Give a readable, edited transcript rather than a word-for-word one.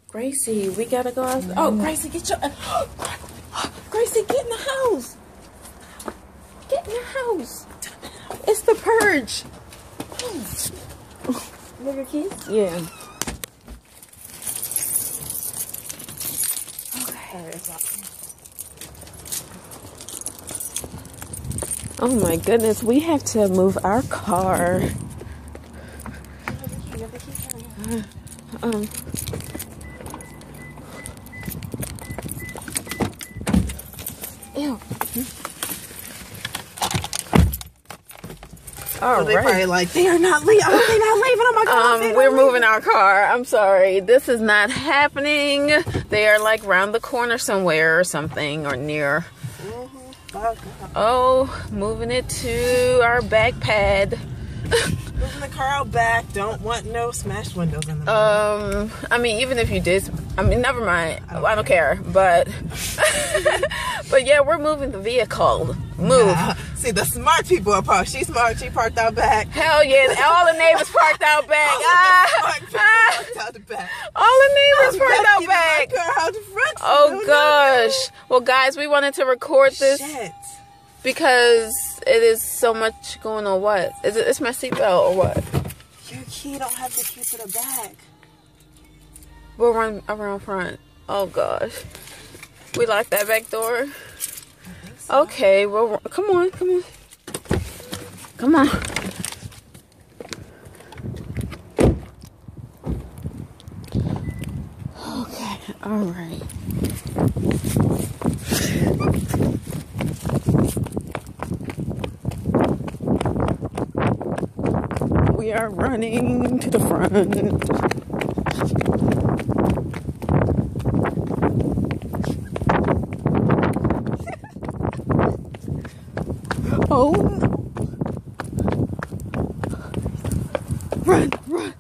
Gracie, we gotta go out. Oh, Gracie, get your... Gracie, get in the house. Get in the house. It's the purge. With your keys? Yeah. Okay. Oh my goodness, we have to move our car. Ew. All They right. probably like, they are not leaving. Oh, they're not leaving. Oh my God. We're moving our car. I'm sorry. This is not happening. They are like around the corner somewhere or something or near. Oh, moving it to our back pad. Moving the car out back. Don't want no smashed windows in the I mean, even if you did, I mean, never mind. I don't care. But, but yeah, we're moving the vehicle. Move. Yeah. See, the smart people are parked. She's smart. She parked out back. Hell yeah! All the neighbors parked out back. Smart people parked out the back. All the neighbors parked out back. Car out the front. Oh gosh. Well, guys, we wanted to record this. Shit. Because it is so much going on. What is it? It's my seatbelt or what? Your key don't have the key to the back. We'll run around front. Oh gosh, we locked that back door. So. Okay, well, come on, come on, come on. Okay, all right. We are running to the front. Oh. Run, run.